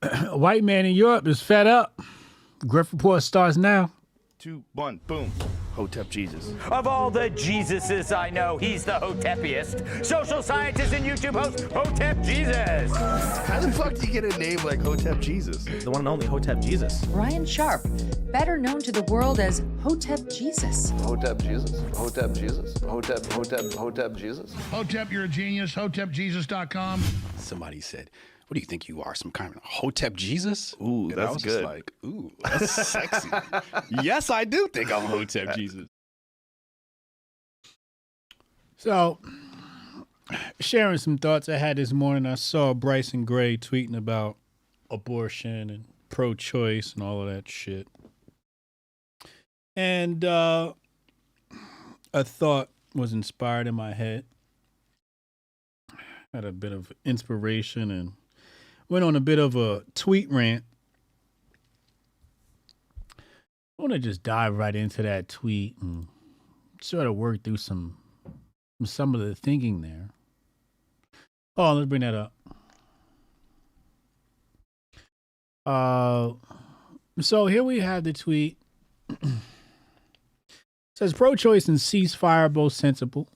A white man in Europe is fed up. Grift Report starts now. 2, 1, boom. Hotep Jesus. Of all the Jesuses I know, he's the Hotepiest. Social scientist and YouTube host, Hotep Jesus. How the fuck do you get a name like Hotep Jesus? The one and only Hotep Jesus. Ryan Sharp, better known to the world as Hotep Jesus. Hotep Jesus. Hotep Jesus. Hotep Jesus. Hotep, you're a genius. HotepJesus.com. Somebody said, what do you think you are, some kind of Hotep Jesus? Ooh, And that's I was good. Just like, ooh, that's sexy. Yes, I do think I'm Hotep Jesus. So, sharing some thoughts I had this morning, I saw Bryson Gray tweeting about abortion and pro-choice and all of that shit. And a thought was inspired in my head. Had a bit of inspiration and went on a bit of a tweet rant. I want to just dive right into that tweet and sort of work through some of the thinking there. Oh, let's bring that up. So here we have the tweet. It says pro-choice and ceasefire are both sensible.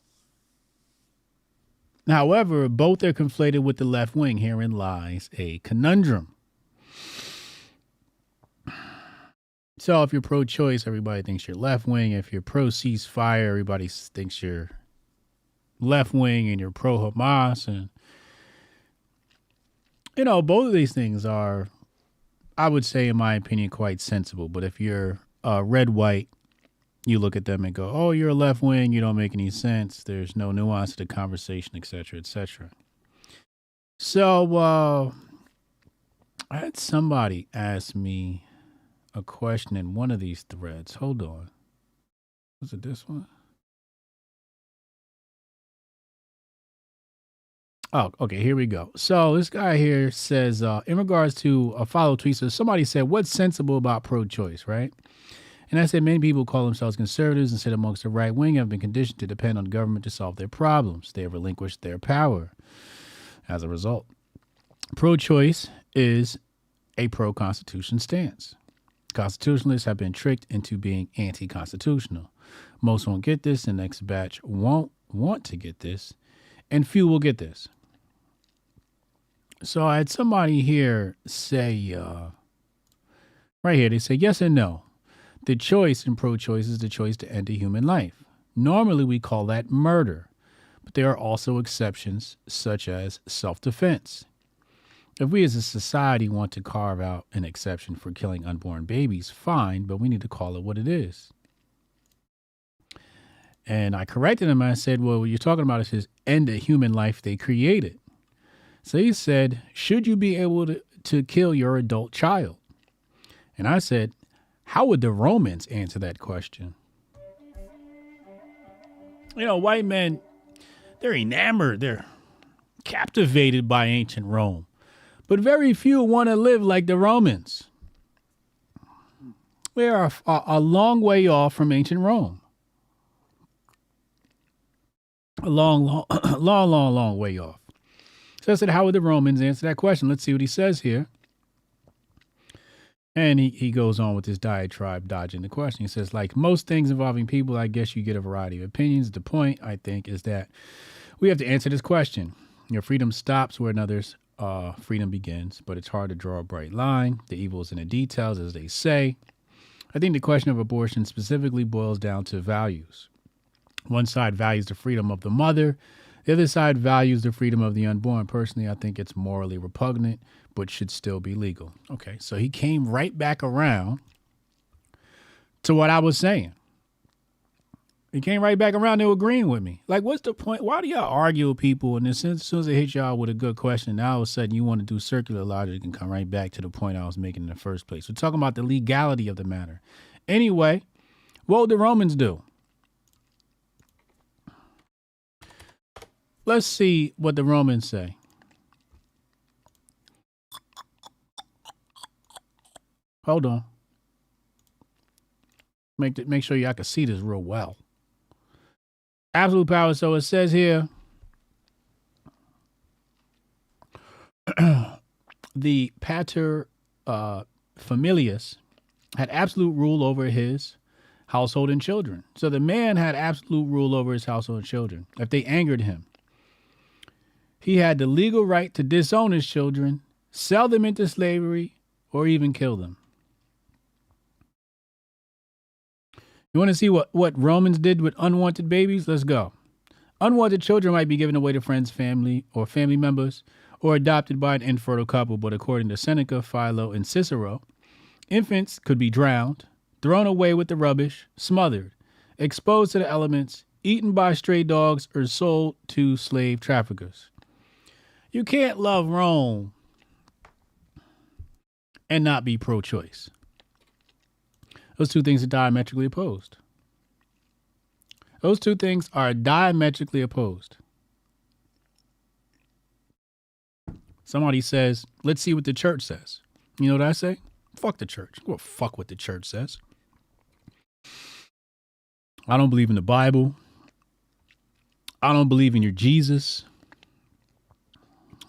However, both are conflated with the left wing. Herein lies a conundrum. So if you're pro-choice, everybody thinks you're left wing. If you're pro-ceasefire, everybody thinks you're left wing and you're pro-Hamas. And, you know, both of these things are, I would say, in my opinion, quite sensible. But if you're red-white, you look at them and go, oh, you're a left wing, you don't make any sense. There's no nuance to the conversation, et cetera, et cetera. So I had somebody ask me a question in one of these threads. Hold on. Was it this one? Oh, okay, here we go. So this guy here says, in regards to a follow tweet, so somebody said, what's sensible about pro-choice, right? And I said, many people call themselves conservatives and sit amongst the right wing have been conditioned to depend on government to solve their problems. They have relinquished their power. As a result, pro-choice is a pro-constitution stance. Constitutionalists have been tricked into being anti-constitutional. Most won't get this, the next batch won't want to get this, and few will get this. So I had somebody here say, right here, they say yes and no. The choice in pro-choice is the choice to end a human life. Normally, we call that murder, but there are also exceptions, such as self-defense. If we as a society want to carve out an exception for killing unborn babies, fine, but we need to call it what it is. And I corrected him. I said, well, what you're talking about is his end a human life they created. So he said, should you be able to kill your adult child? And I said, how would the Romans answer that question? You know, white men, they're enamored, they're captivated by ancient Rome. But very few want to live like the Romans. We are a long way off from ancient Rome. A long way off. So I said, how would the Romans answer that question? Let's see what he says here. And he goes on with this diatribe, dodging the question. He says, like most things involving people, I guess you get a variety of opinions. The point, I think, is that we have to answer this question. Your freedom stops where another's freedom begins, but it's hard to draw a bright line. The evil is in the details, as they say. I think the question of abortion specifically boils down to values. One side values the freedom of the mother. The other side values the freedom of the unborn. Personally, I think it's morally repugnant, but should still be legal. Okay, so he came right back around to what I was saying. He came right back around to agreeing with me. Like, what's the point? Why do y'all argue with people? And as soon as they hit y'all with a good question, now all of a sudden you want to do circular logic and come right back to the point I was making in the first place. We're talking about the legality of the matter. Anyway, what would the Romans do? Let's see what the Romans say. Hold on. Make sure y'all can see this real well. Absolute power. So it says here, the pater familias had absolute rule over his household and children. So the man had absolute rule over his household and children. If they angered him, he had the legal right to disown his children, sell them into slavery, or even kill them. You want to see what Romans did with unwanted babies? Let's go. Unwanted children might be given away to friends, family, or family members, or adopted by an infertile couple, but according to Seneca, Philo, and Cicero, infants could be drowned, thrown away with the rubbish, smothered, exposed to the elements, eaten by stray dogs, or sold to slave traffickers. You can't love Rome and not be pro-choice. Those two things are diametrically opposed. Those two things are diametrically opposed. Somebody says, let's see what the church says. You know what I say? Fuck the church. Well, fuck what the church says. I don't believe in the Bible. I don't believe in your Jesus.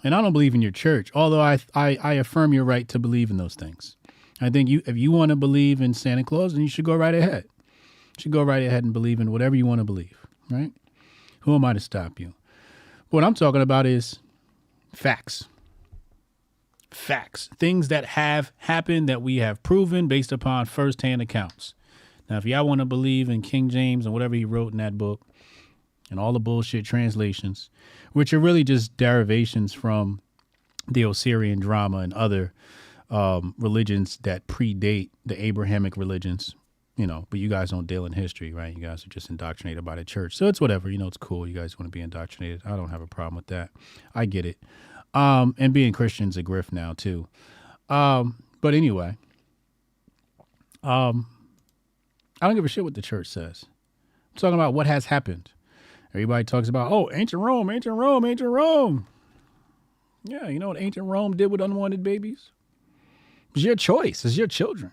And I don't believe in your church, although I affirm your right to believe in those things. I think if you want to believe in Santa Claus, then you should go right ahead. You should go right ahead and believe in whatever you want to believe, right? Who am I to stop you? What I'm talking about is facts. Facts. Things that have happened that we have proven based upon firsthand accounts. Now, if y'all want to believe in King James and whatever he wrote in that book and all the bullshit translations, which are really just derivations from the Osirian drama and other religions that predate the Abrahamic religions, you know, but you guys don't deal in history, right? You guys are just indoctrinated by the church. So it's whatever, you know, it's cool. You guys want to be indoctrinated. I don't have a problem with that. I get it. And being Christian's a grift now too. But anyway, I don't give a shit what the church says. I'm talking about what has happened. Everybody talks about, oh, ancient Rome, ancient Rome, ancient Rome. Yeah, you know what ancient Rome did with unwanted babies? It's your choice. It's your children.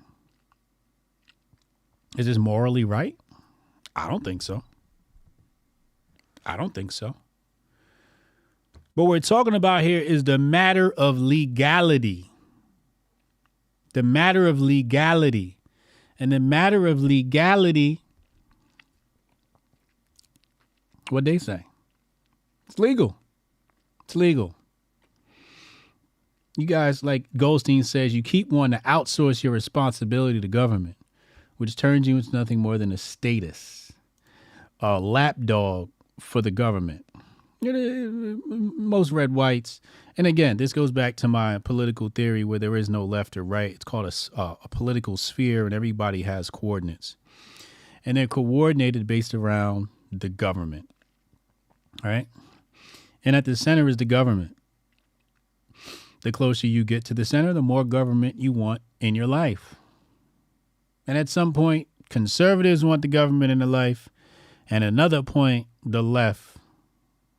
Is this morally right? I don't think so. I don't think so. What we're talking about here is the matter of legality. The matter of legality. And the matter of legality, what'd they say? It's legal. It's legal. You guys, like Goldstein says, you keep wanting to outsource your responsibility to government, which turns you into nothing more than a status, a lapdog for the government. Most red whites. And again, this goes back to my political theory where there is no left or right. It's called a political sphere, and everybody has coordinates. And they're coordinated based around the government. All right. And at the center is the government. The closer you get to the center, the more government you want in your life. And at some point, conservatives want the government in their life. And at another point, the left,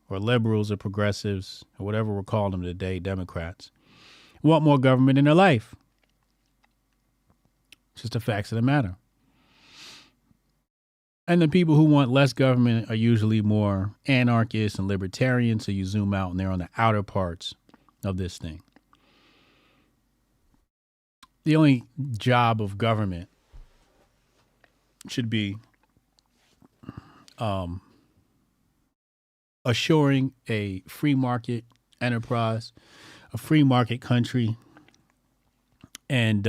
or liberals or progressives, or whatever we're calling them today, Democrats, want more government in their life. It's just the facts of the matter. And the people who want less government are usually more anarchists and libertarians, so you zoom out and they're on the outer parts of this thing. The only job of government should be assuring a free market enterprise, a free market country, and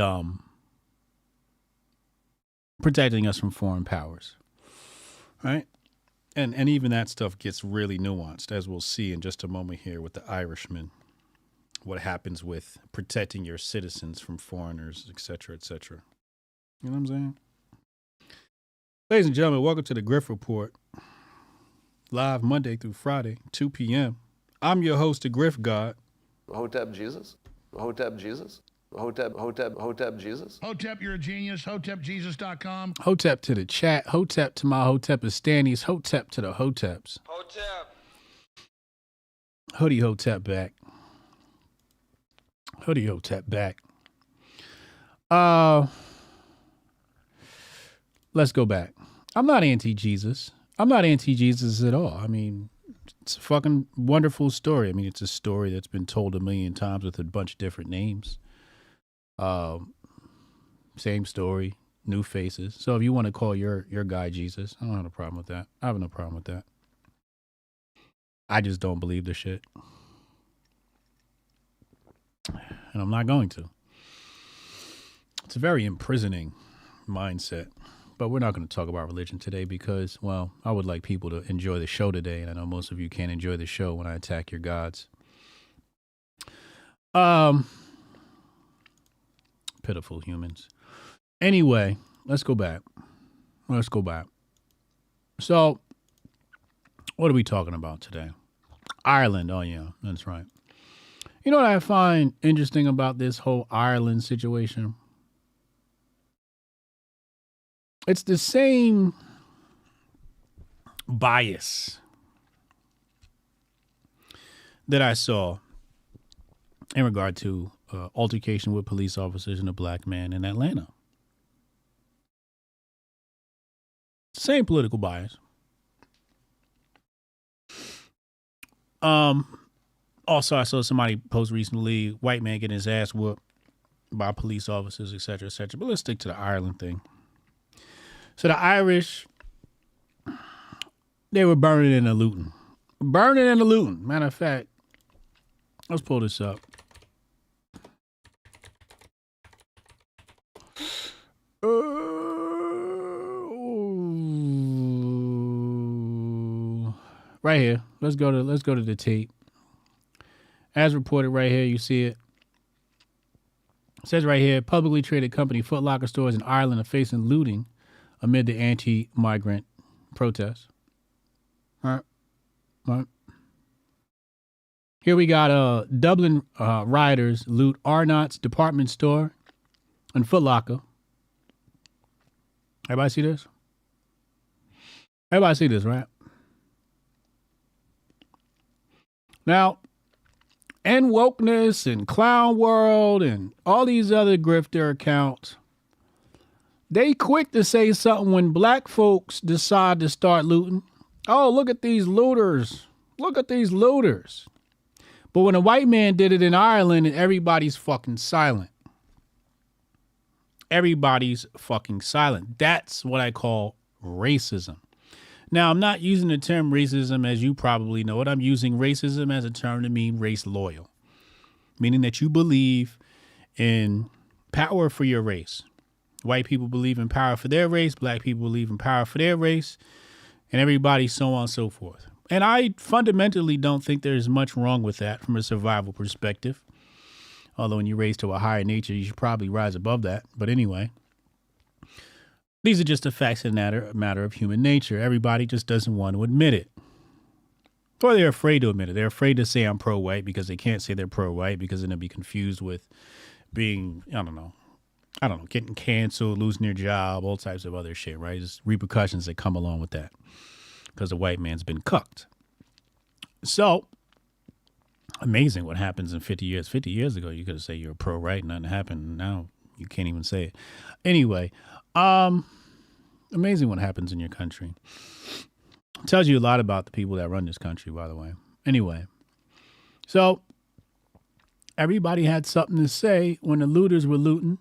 protecting us from foreign powers, right? And even that stuff gets really nuanced, as we'll see in just a moment here with the Irishman. What happens with protecting your citizens from foreigners, et cetera, et cetera. You know what I'm saying? Ladies and gentlemen, welcome to the Grift Report. Live Monday through Friday, 2 p.m. I'm your host, the Grift God. Hotep Jesus? Hotep Jesus? Hotep Jesus? Hotep, you're a genius. HotepJesus.com. Hotep to the chat. Hotep to my Hotepistanis. Hotep to the Hoteps. Hotep. Hoodie Hotep back. Hoodie Hotep back. Let's go back. I'm not anti-Jesus. I'm not anti-Jesus at all. I mean, It's a fucking wonderful story. I mean, it's a story that's been told a million times with a bunch of different names. Same story, new faces. So if you want to call your guy Jesus, I don't have a problem with that. I have no problem with that. I just don't believe the shit. And I'm not going to. It's a very imprisoning mindset. But we're not going to talk about religion today because, well, I would like people to enjoy the show today. And I know most of you can't enjoy the show when I attack your gods. Pitiful humans. Anyway, let's go back. So, what are we talking about today? Ireland. Oh, yeah, that's right. You know what I find interesting about this whole Ireland situation? It's the same bias that I saw in regard to altercation with police officers and a black man in Atlanta. Same political bias. Also, I saw somebody post recently, white man getting his ass whooped by police officers, et cetera, et cetera. But let's stick to the Ireland thing. So the Irish, they were burning and looting. Matter of fact, let's pull this up. Right here. Let's go to the tape. As reported right here, you see it. It says right here, publicly traded company Foot Locker stores in Ireland are facing looting amid the anti-migrant protests. All right. Here we got Dublin rioters loot Arnott's department store and Foot Locker. Everybody see this? Everybody see this, right? Now, and Wokeness and Clown World and all these other grifter accounts, they quick to say something when black folks decide to start looting. Oh, look at these looters. Look at these looters. But when a white man did it in Ireland, everybody's fucking silent. Everybody's fucking silent. That's what I call racism. Now, I'm not using the term racism as you probably know it. I'm using racism as a term to mean race loyal, meaning that you believe in power for your race. White people believe in power for their race. Black people believe in power for their race. And everybody so on and so forth. And I fundamentally don't think there's much wrong with that from a survival perspective. Although when you're raised to a higher nature, you should probably rise above that. But anyway, these are just the facts and a matter of human nature. Everybody just doesn't want to admit it. Or they're afraid to admit it. They're afraid to say I'm pro-white because they can't say they're pro-white because then they'll be confused with being, I don't know, getting canceled, losing their job, all types of other shit, right? Just repercussions that come along with that because the white man's been cucked. So, amazing what happens in 50 years. 50 years ago, you could say you're pro-right, nothing happened. Now you can't even say it. Anyway, amazing what happens in your country. It tells you a lot about the people that run this country, by the way. Anyway, so everybody had something to say when the looters were looting.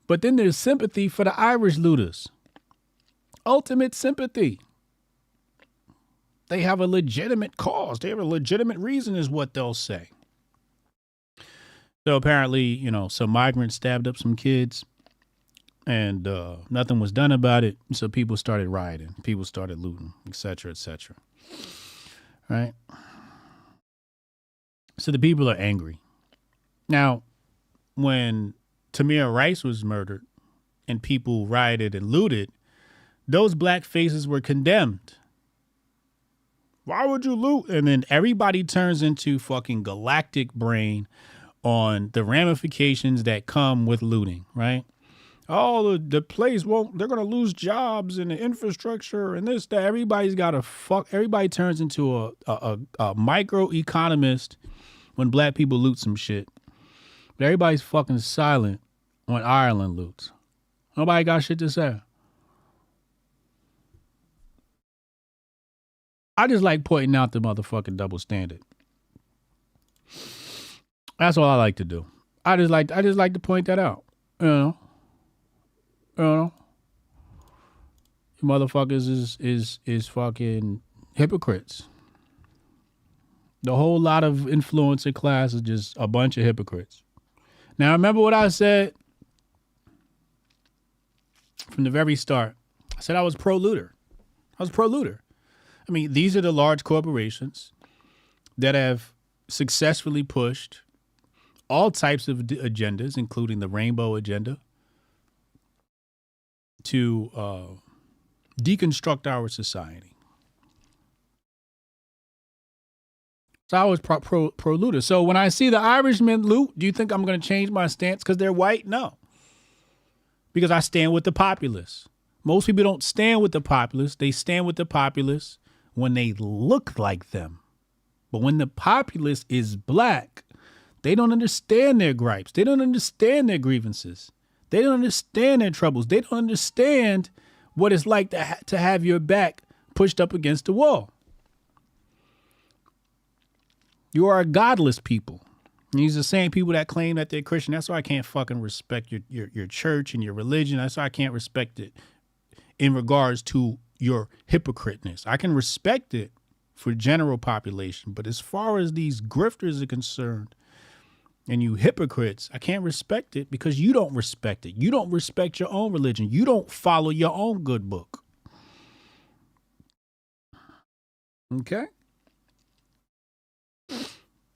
But then there's sympathy for the Irish looters. Ultimate sympathy. They have a legitimate cause. They have a legitimate reason is what they'll say. So apparently, some migrants stabbed up some kids and nothing was done about it. So people started rioting. People started looting, et cetera, et cetera. Right? So the people are angry. Now, when Tamir Rice was murdered and people rioted and looted, those black faces were condemned. Why would you loot? And then everybody turns into fucking galactic brain on the ramifications that come with looting, right? Oh, the place they're going to lose jobs and the infrastructure and this, that. Everybody's got to everybody turns into a microeconomist when black people loot some shit. But everybody's fucking silent when Ireland loots. Nobody got shit to say. I just like pointing out the motherfucking double standard. That's all I like to do. I just like to point that out. You know. You motherfuckers is fucking hypocrites. The whole lot of influencer class is just a bunch of hypocrites. Now remember what I said from the very start. I said I was pro-looter. I mean, these are the large corporations that have successfully pushed all types of agendas, including the rainbow agenda, to deconstruct our society. So I was pro-looter. So when I see the Irishmen loot, do you think I'm going to change my stance because they're white? No. Because I stand with the populace. Most people don't stand with the populace. They stand with the populace when they look like them. But when the populace is black, they don't understand their gripes. They don't understand their grievances. They don't understand their troubles. They don't understand what it's like to have your back pushed up against the wall. You are a godless people. And these are the same people that claim that they're Christian. That's why I can't fucking respect your church and your religion. That's why I can't respect it in regards to your hypocriteness. I can respect it for general population, but as far as these grifters are concerned and you hypocrites, I can't respect it because you don't respect it. You don't respect your own religion. You don't follow your own good book. Okay?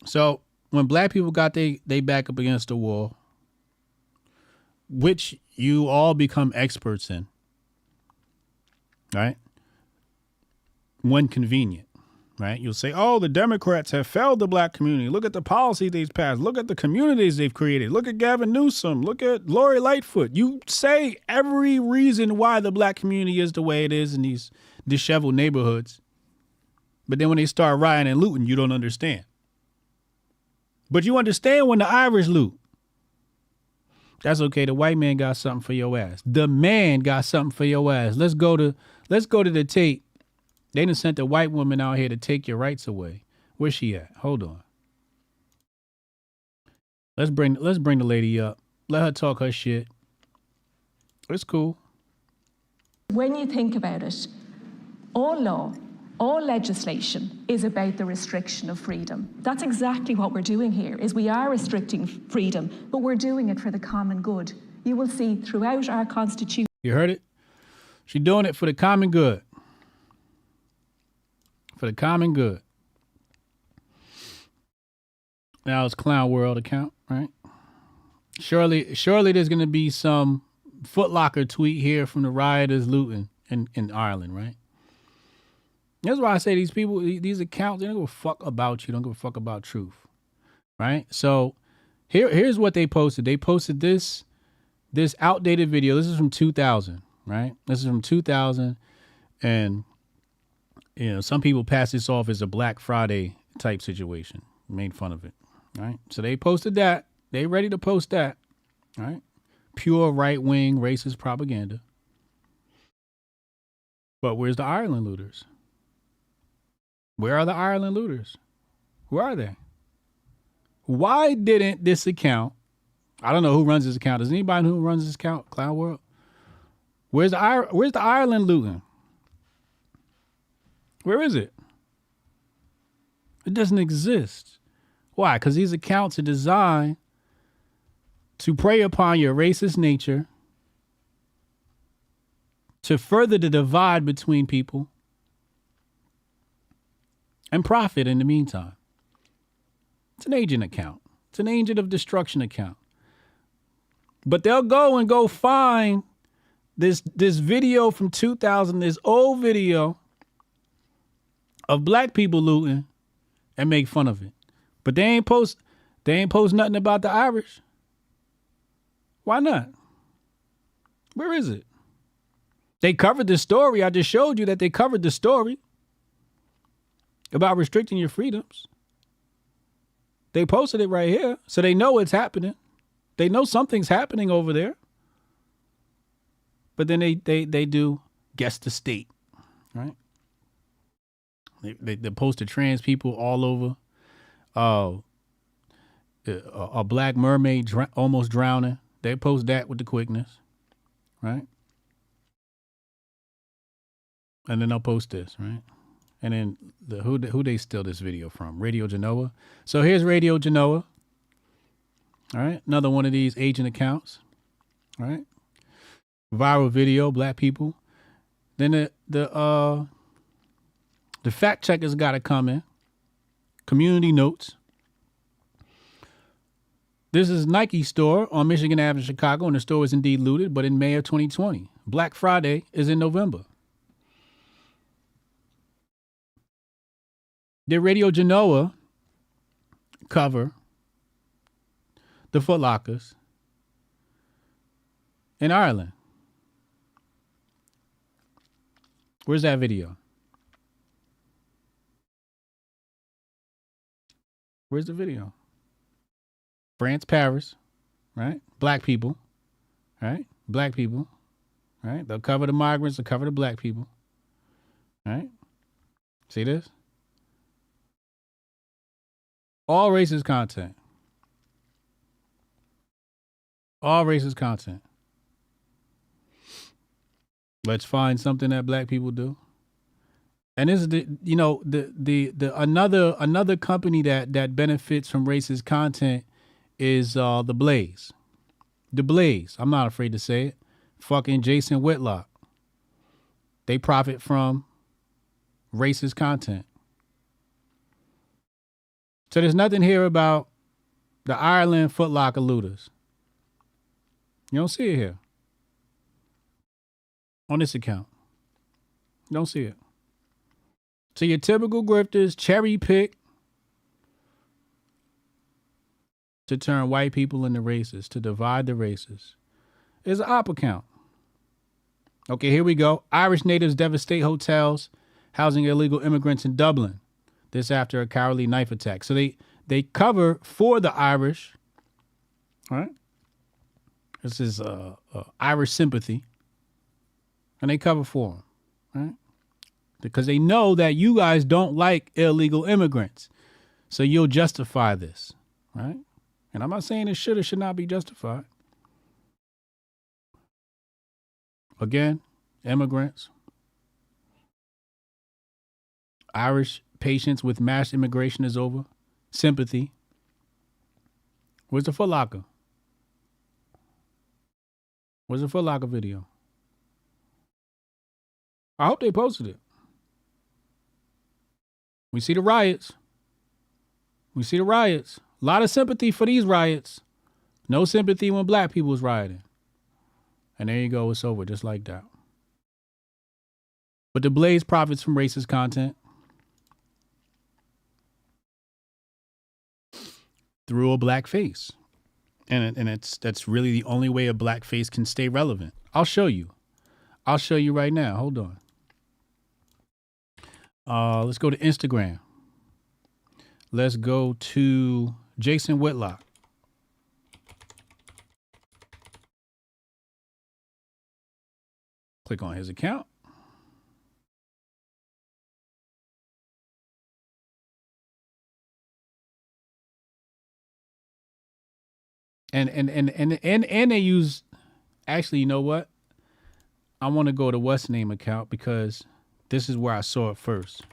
So when black people got they back up against the wall, which you all become experts in, right? When convenient, right? You'll say, oh, the Democrats have failed the black community. Look at the policy they've passed. Look at the communities they've created. Look at Gavin Newsom. Look at Lori Lightfoot. You say every reason why the black community is the way it is in these disheveled neighborhoods. But then when they start rioting and looting, you don't understand. But you understand when the Irish loot. That's okay. The white man got something for your ass. The man got something for your ass. Let's go to the tape. They done sent the white woman out here to take your rights away. Where's she at? Hold on. Let's bring the lady up. Let her talk her shit. It's cool. When you think about it, all law, all legislation is about the restriction of freedom. That's exactly what we're doing here, is we are restricting freedom, but we're doing it for the common good. You will see throughout our Constitution. You heard it? She's doing it for the common good. For the common good. Now it's Clown World account, right? Surely there's going to be some Foot Locker tweet here from the rioters looting in Ireland, right? That's why I say these people, these accounts, they don't give a fuck about you. Don't give a fuck about truth, right? So here's what they posted. They posted this outdated video. This is from 2000, right? This is from 2000, and you know some people pass this off as a Black Friday type situation. Made fun of it, right? So they posted that. They ready to post that, right? Pure right-wing racist propaganda. But where's the Ireland looters? Where are the Ireland looters? Who are they? Why didn't this account, I don't know who runs this account. Does anybody know who runs this account? Cloud World? Where's the Ireland looting? Where is it? It doesn't exist. Why? Because these accounts are designed to prey upon your racist nature, to further the divide between people, and profit in the meantime. It's an agent account. It's an agent of destruction account. But they'll go find this video from 2000, this old video of black people looting and make fun of it. But they ain't post nothing about the Irish. Why not? Where is it? They covered the story. I just showed you that they covered the story about restricting your freedoms. They posted it right here, so they know it's happening. They know something's happening over there. But then they do guess the state, right? They posted trans people all over. A black mermaid almost drowning. They post that with the quickness, right? And then they'll post this, right? And then who they steal this video from? Radio Genoa. So here's Radio Genoa. All right, another one of these agent accounts. All right, viral video, black people. Then the fact checkers got to come in. Community notes. This is Nike store on Michigan Avenue in Chicago, and the store was indeed looted, but in May of 2020. Black Friday is in November. Did Radio Genoa cover the Foot Lockers in Ireland? Where's that video? Where's the video? France, Paris, right? Black people, right? Black people, right? They'll cover the migrants, they'll cover the black people, right? See this? All racist content. All racist content. Let's find something that black people do. And this is the another company that benefits from racist content is the Blaze. The Blaze. I'm not afraid to say it. Fucking Jason Whitlock. They profit from racist content. So there's nothing here about the Ireland Foot Locker looters. You don't see it here. On this account. You don't see it. So your typical grifters cherry pick to turn white people into racists, to divide the races. It's an op account. Okay, here we go. Irish natives devastate hotels housing illegal immigrants in Dublin. This after a cowardly knife attack. So they cover for the Irish. All right. This is Irish sympathy. And they cover for them. Right. Because they know that you guys don't like illegal immigrants. So you'll justify this. Right. And I'm not saying it should or should not be justified. Again, immigrants. Irish patience with mass immigration is over. Sympathy. Where's the Foot Locker? Where's the Foot Locker video? I hope they posted it. We see the riots. We see the riots. A lot of sympathy for these riots. No sympathy when black people was rioting. And there you go. It's over just like that. But the Blaze profits from racist content. Through a black face. And that's really the only way a black face can stay relevant. I'll show you. I'll show you right now. Hold on. Let's go to Instagram. Let's go to Jason Whitlock. Click on his account. And they use, actually, you know what? I want to go to what's name account because this is where I saw it first.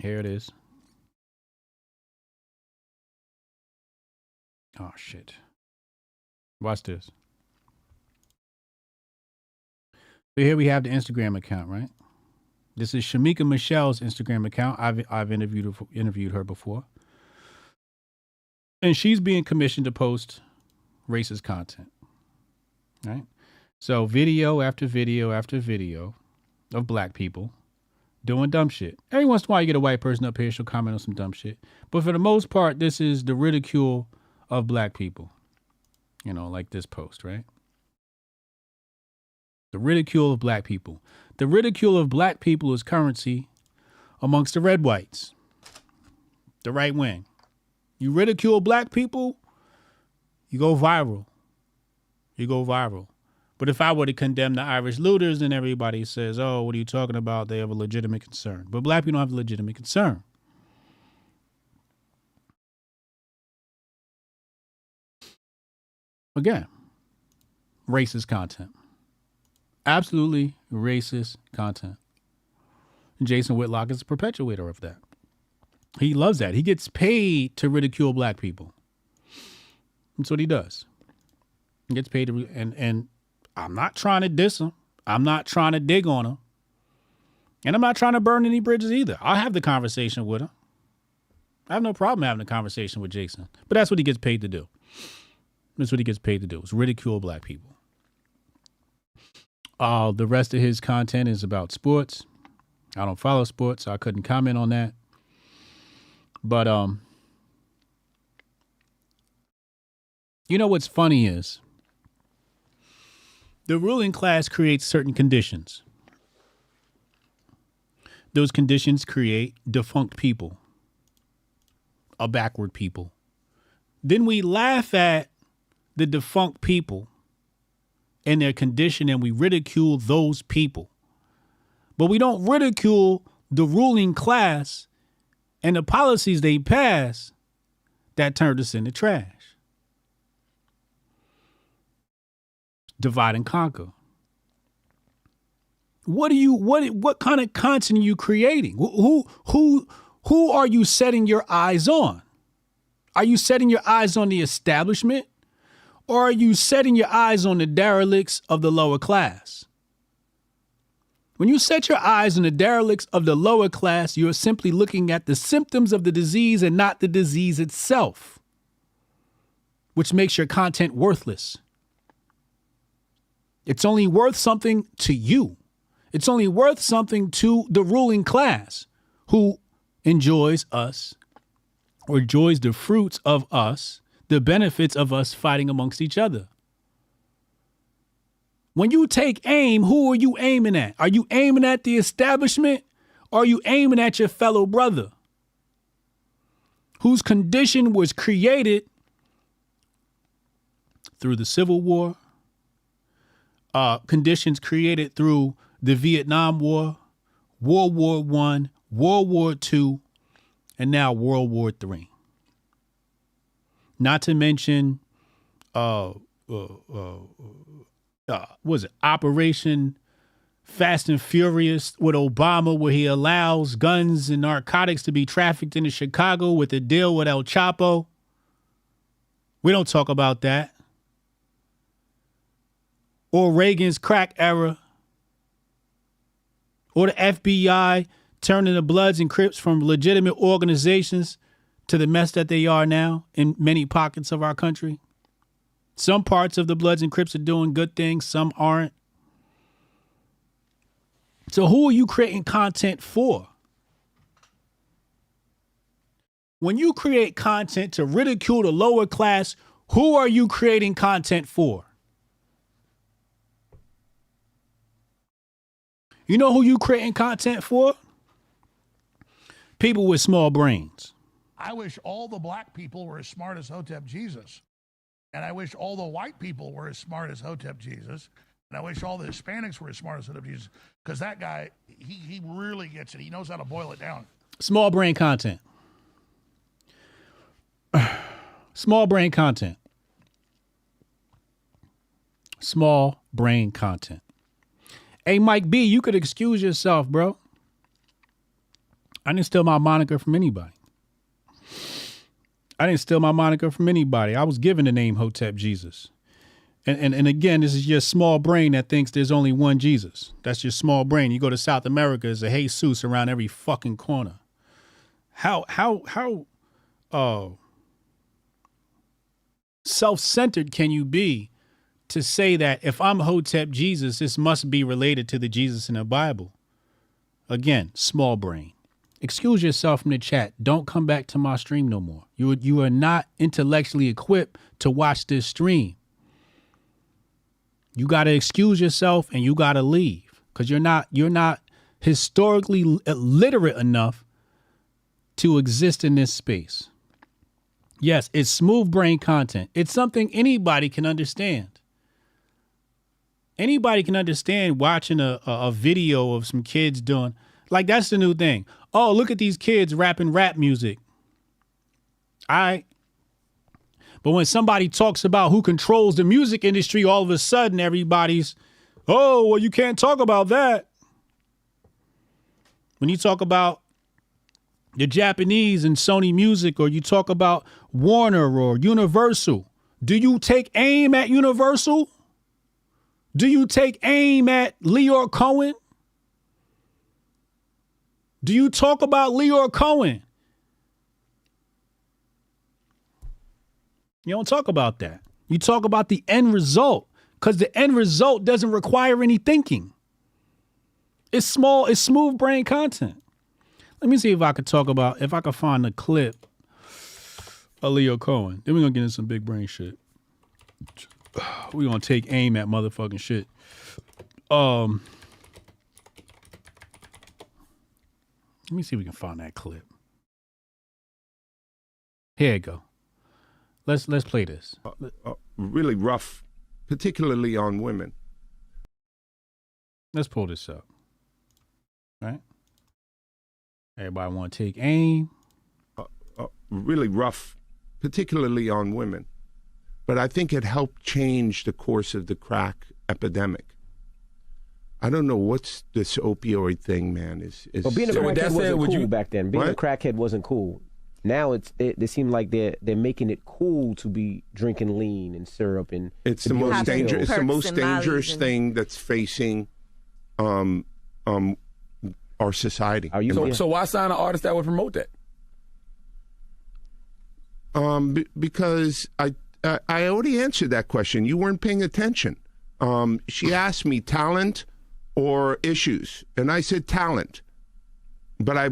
Here it is. Oh, shit. Watch this. So here we have the Instagram account, right? This is Shamika Michelle's Instagram account. I've interviewed her before. And she's being commissioned to post racist content, right? So video after video after video of black people doing dumb shit. Every once in a while you get a white person up here, she'll comment on some dumb shit. But for the most part, this is the ridicule of black people. You know, like this post, right? The ridicule of black people. The ridicule of black people is currency amongst the red whites, the right wing. You ridicule black people, you go viral. You go viral. But if I were to condemn the Irish looters, then everybody says, oh, what are you talking about? They have a legitimate concern. But black people don't have a legitimate concern. Again, racist content. Absolutely racist content. Jason Whitlock is a perpetuator of that. He loves that. He gets paid to ridicule black people. That's what he does. He gets paid to, and I'm not trying to diss him. I'm not trying to dig on him. And I'm not trying to burn any bridges either. I'll have the conversation with him. I have no problem having a conversation with Jason. But that's what he gets paid to do. That's what he gets paid to do, is ridicule black people. The rest of his content is about sports. I don't follow sports, so I couldn't comment on that. But you know what's funny is the ruling class creates certain conditions. Those conditions create defunct people, a backward people. Then we laugh at the defunct people and their condition, and we ridicule those people. But we don't ridicule the ruling class and the policies they pass that turned us into trash. Divide and conquer. What kind of content are you creating? Who are you setting your eyes on? Are you setting your eyes on the establishment, or are you setting your eyes on the derelicts of the lower class? When you set your eyes on the derelicts of the lower class, you're simply looking at the symptoms of the disease and not the disease itself, which makes your content worthless. It's only worth something to you. It's only worth something to the ruling class, who enjoys us, or enjoys the fruits of us, the benefits of us fighting amongst each other. When you take aim, who are you aiming at? Are you aiming at the establishment, or are you aiming at your fellow brother, whose condition was created through the Civil War, conditions created through the Vietnam War, World War I, World War II, and now World War III. Not to mention, was it Operation Fast and Furious with Obama, where he allows guns and narcotics to be trafficked into Chicago with a deal with El Chapo? We don't talk about that. Or Reagan's crack era. Or the FBI turning the Bloods and Crips from legitimate organizations to the mess that they are now in many pockets of our country. Some parts of the Bloods and Crips are doing good things, some aren't. So who are you creating content for? When you create content to ridicule the lower class, who are you creating content for? You know who you creating content for? People with small brains. I wish all the black people were as smart as Hotep Jesus. And I wish all the white people were as smart as Hotep Jesus. And I wish all the Hispanics were as smart as Hotep Jesus. Because that guy, he really gets it. He knows how to boil it down. Small brain content. Small brain content. Small brain content. Hey, Mike B, you could excuse yourself, bro. I didn't steal my moniker from anybody. I was given the name Hotep Jesus. And again, this is your small brain that thinks there's only one Jesus. That's your small brain. You go to South America, there's a Jesus around every fucking corner. How self-centered can you be to say that if I'm Hotep Jesus, this must be related to the Jesus in the Bible? Again, small brain. Excuse yourself from the chat. Don't come back to my stream no more. You are not intellectually equipped to watch this stream. You got to excuse yourself and you got to leave, because you're not historically literate enough to exist in this space. Yes, it's smooth brain content. It's something anybody can understand. Anybody can understand watching a video of some kids doing, like, that's the new thing. Oh, look at these kids rapping rap music. All right. But when somebody talks about who controls the music industry, all of a sudden everybody's, oh, well, you can't talk about that. When you talk about the Japanese and Sony Music, or you talk about Warner or Universal, do you take aim at Universal? Do you take aim at Leor Cohen? Do you talk about Leor Cohen? You don't talk about that. You talk about the end result, because the end result doesn't require any thinking. It's smooth brain content. Let me see if I could find a clip of Leor Cohen. Then we're going to get into some big brain shit. We're going to take aim at motherfucking shit. Let me see if we can find that clip. Here you go. Let's play this. Really rough, particularly on women. Let's pull this up. Right? Everybody want to take aim. Really rough, particularly on women. But I think it helped change the course of the crack epidemic. I don't know what's this opioid thing, man. Well, being a crackhead wasn't cool back then. Being a crackhead wasn't cool. Now they seem like they're making it cool to be drinking lean and syrup and it's the most dangerous. It's the most dangerous thing that's facing our society. So why sign an artist that would promote that? Because I already answered that question. You weren't paying attention. She asked me talent or issues, and I said talent. But I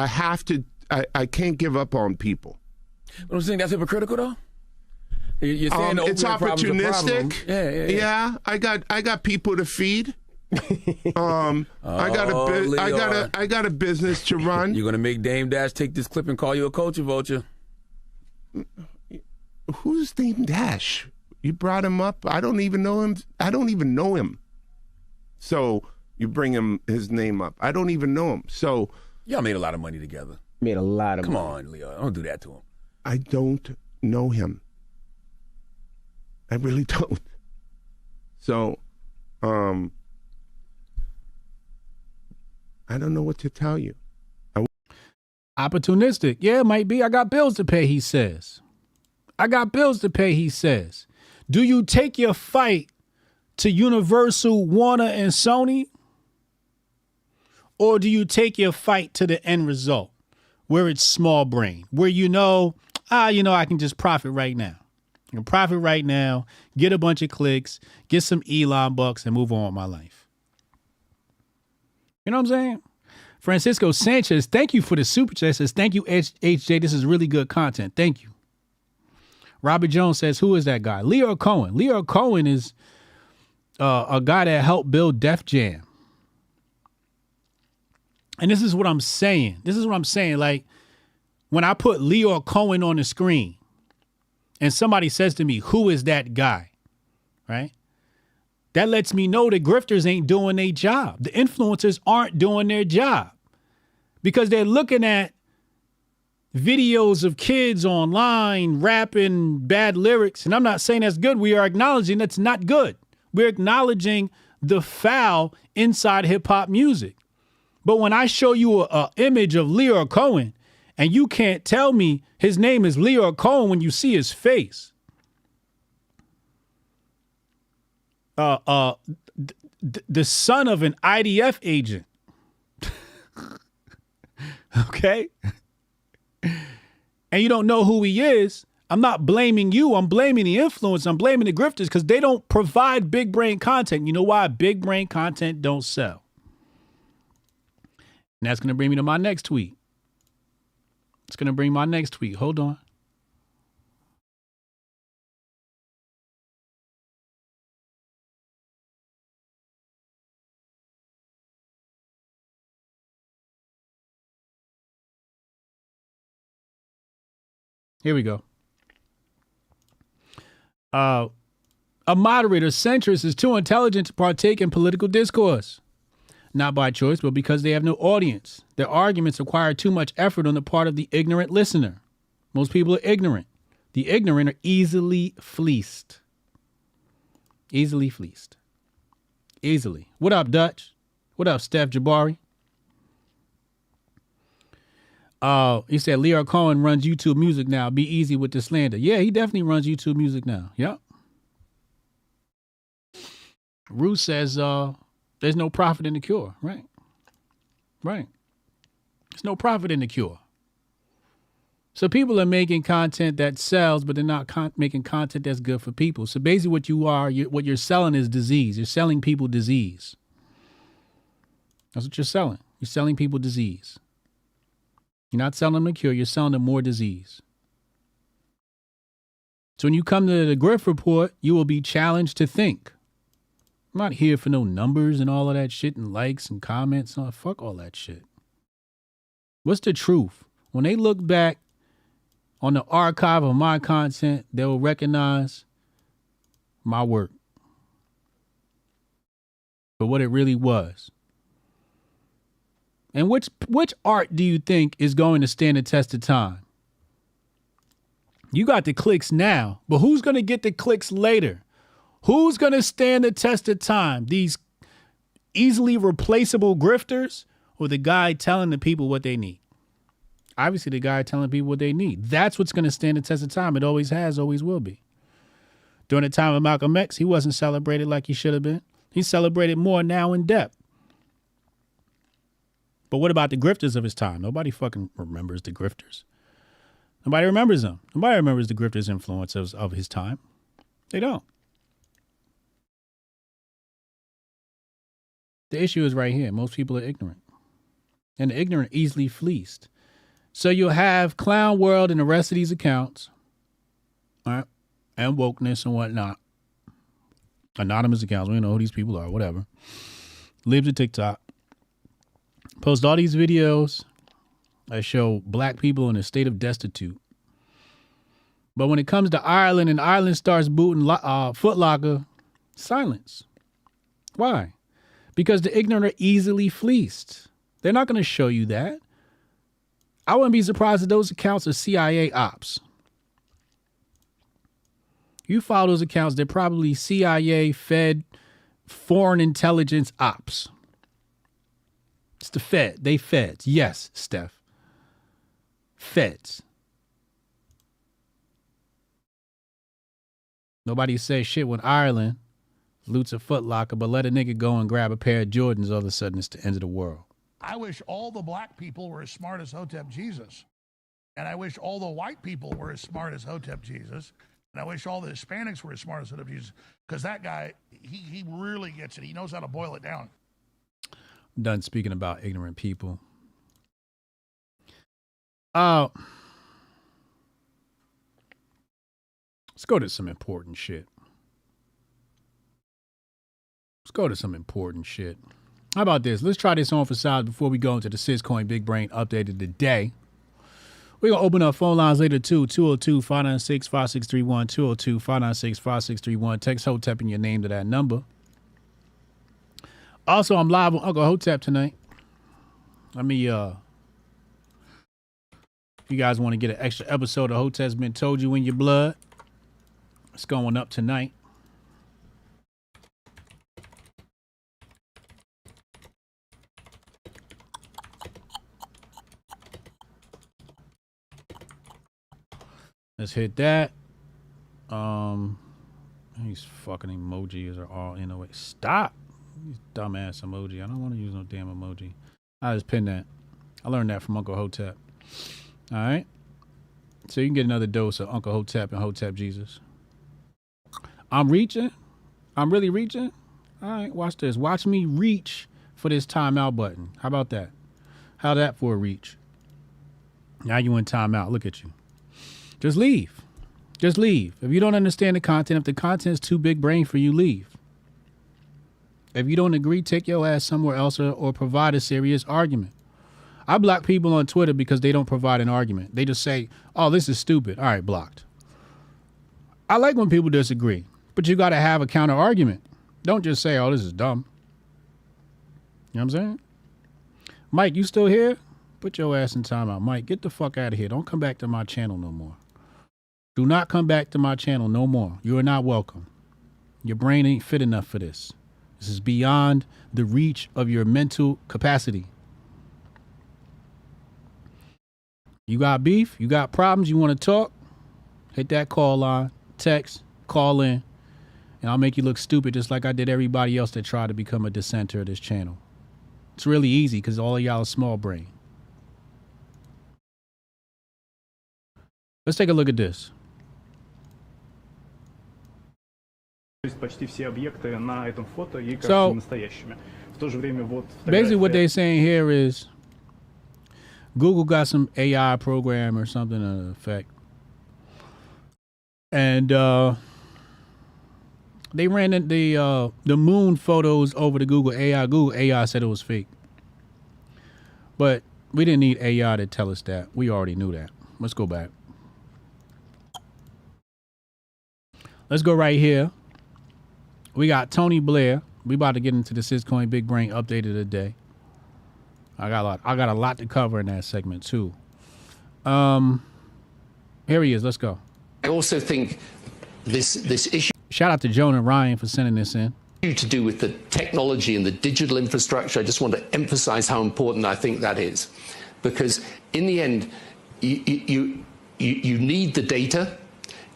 have to. I can't give up on people. But I'm saying that's hypocritical, though. You're saying it's opportunistic. Yeah. I got people to feed. I got a business to run. You're gonna make Dame Dash take this clip and call you a culture vulture. Who's Dame Dash? You brought him up. I don't even know him. So you bring his name up. I don't even know him. So y'all made a lot of money together. Made a lot of money. Come on, Leo. Don't do that to him. I don't know him. I really don't. So, I don't know what to tell you. Opportunistic. Yeah, it might be. I got bills to pay, he says. I got bills to pay, he says. Do you take your fight to Universal, Warner, and Sony? Or do you take your fight to the end result, where it's small brain, where I can just profit right now. I can profit right now, get a bunch of clicks, get some Elon bucks, and move on with my life. You know what I'm saying? Francisco Sanchez, thank you for the super chat. Says, thank you, HJ. This is really good content. Thank you. Robert Jones says, who is that guy? Leor Cohen. Leor Cohen is a guy that helped build Def Jam. And this is what I'm saying. Like, when I put Leor Cohen on the screen and somebody says to me, who is that guy? Right? That lets me know the grifters ain't doing their job. The influencers aren't doing their job because they're looking at videos of kids online rapping bad lyrics. And I'm not saying that's good. We are acknowledging that's not good. We're acknowledging the foul inside hip hop music. But when I show you an image of Leor Cohen and you can't tell me his name is Leor Cohen when you see his face, the son of an IDF agent, okay? And you don't know who he is, I'm not blaming you. I'm blaming the influence. I'm blaming the grifters because they don't provide big brain content. You know why? Big brain content don't sell. And that's going to bring me to my next tweet. Hold on. Here we go. A moderate or centrist is too intelligent to partake in political discourse. Not by choice, but because they have no audience. Their arguments require too much effort on the part of the ignorant listener. Most people are ignorant. The ignorant are easily fleeced. Easily fleeced. Easily. What up, Dutch? What up, Steph Jabari? He said Leo Cohen runs YouTube Music now. Be easy with the slander. Yeah, he definitely runs YouTube Music now. Yep. Ruth says there's no profit in the cure. Right. Right. There's no profit in the cure. So people are making content that sells, but they're not making content that's good for people. So basically what you are, what you're selling is disease. You're selling people disease. That's what you're selling. You're selling people disease. You're not selling them a cure. You're selling them more disease. So when you come to the Grift Report, you will be challenged to think. I'm not here for no numbers and all of that shit and likes and comments. No, fuck all that shit. What's the truth? When they look back on the archive of my content, they will recognize my work for what it really was. And which art do you think is going to stand the test of time? You got the clicks now, but who's going to get the clicks later? Who's going to stand the test of time? These easily replaceable grifters or the guy telling the people what they need? Obviously, the guy telling people what they need. That's what's going to stand the test of time. It always has, always will be. During the time of Malcolm X, he wasn't celebrated like he should have been. He's celebrated more now in depth. But what about the grifters of his time? Nobody fucking remembers the grifters. Nobody remembers them. Nobody remembers the grifters' influence of his time. They don't. The issue is right here. Most people are ignorant. And the ignorant are easily fleeced. So you'll have Clown World and the rest of these accounts, all right, and wokeness and whatnot. Anonymous accounts. We don't know who these people are, whatever. Live to TikTok. Post all these videos that show black people in a state of destitute. But when it comes to Ireland and Ireland starts booting Foot Locker, silence. Why? Because the ignorant are easily fleeced. They're not going to show you that. I wouldn't be surprised if those accounts are CIA ops. You follow those accounts, they're probably CIA, Fed, foreign intelligence ops. It's the Fed. They feds. Yes, Steph. Feds. Nobody says shit when Ireland loots a Foot Locker, but let a nigga go and grab a pair of Jordans, all of a sudden it's the end of the world. I wish all the black people were as smart as Hotep Jesus. And I wish all the white people were as smart as Hotep Jesus. And I wish all the Hispanics were as smart as Hotep Jesus. Because that guy, he really gets it. He knows how to boil it down. I'm done speaking about ignorant people. Let's go to some important shit. How about this? Let's try this on for size before we go into the Syscoin Big Brain update of the day. We're going to open up phone lines later too. 202-596-5631. 202-596-5631. Text Hotep in your name to that number. Also, I'm live on Uncle Hotep tonight. Let me, if you guys want to get an extra episode of Hotep's Been Told You in Your Blood, it's going up tonight. Let's hit that. These fucking emojis are all in a way. Stop. These dumbass emoji. I don't want to use no damn emoji. I just pinned that. I learned that from Uncle Hotep. All right. So you can get another dose of Uncle Hotep and Hotep Jesus. I'm reaching. I'm really reaching. All right. Watch this. Watch me reach for this timeout button. How about that? How that for a reach? Now you in timeout. Look at you. Just leave. Just leave. If you don't understand the content, if the content is too big brain for you, leave. If you don't agree, take your ass somewhere else or provide a serious argument. I block people on Twitter because they don't provide an argument. They just say, oh, this is stupid. All right, blocked. I like when people disagree. But you got to have a counter argument. Don't just say, oh, this is dumb. You know what I'm saying? Mike, you still here? Put your ass in timeout. Mike, get the fuck out of here. Don't come back to my channel no more. Do not come back to my channel no more. You are not welcome. Your brain ain't fit enough for this. This is beyond the reach of your mental capacity. You got beef? You got problems? You want to talk? Hit that call line, text, call in, and I'll make you look stupid just like I did everybody else that tried to become a dissenter of this channel. It's really easy because all of y'all are small brain. Let's take a look at this. So, basically what they're saying here is Google got some AI program or something in effect. And they ran the moon photos over to Google AI. Google AI said it was fake. But we didn't need AI to tell us that. We already knew that. Let's go back. Let's go right here. We got Tony Blair. We about to get into the Syscoin Big Brain update of the day. I got a lot to cover in that segment too. Here he is. Let's go. I also think this issue. Shout out to Joan and Ryan for sending this in. To do with the technology and the digital infrastructure. I just want to emphasize how important I think that is, because in the end, you need the data.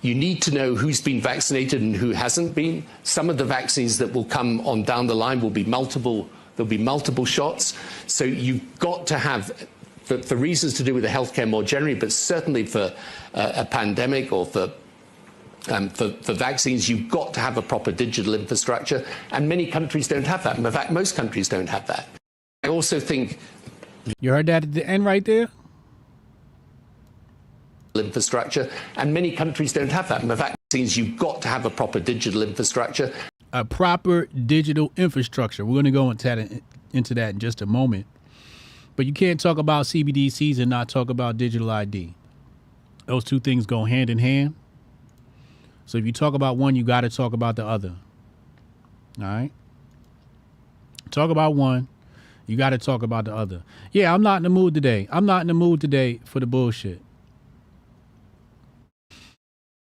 You need to know who's been vaccinated and who hasn't been. Some of the vaccines that will come on down the line will be multiple. There'll be multiple shots. So you've got to have, for reasons to do with the healthcare more generally, but certainly for a pandemic or for vaccines, you've got to have a proper digital infrastructure. And many countries don't have that. In fact, most countries don't have that. I also think. You heard that at the end right there? Infrastructure, and many countries don't have that. In fact, you've got to have a proper digital infrastructure. A proper digital infrastructure. We're going to go into that in just a moment. But you can't talk about CBDCs and not talk about digital ID. Those two things go hand in hand. So if you talk about one, you got to talk about the other. All right? Talk about one, you got to talk about the other. Yeah, I'm not in the mood today. I'm not in the mood today for the bullshit.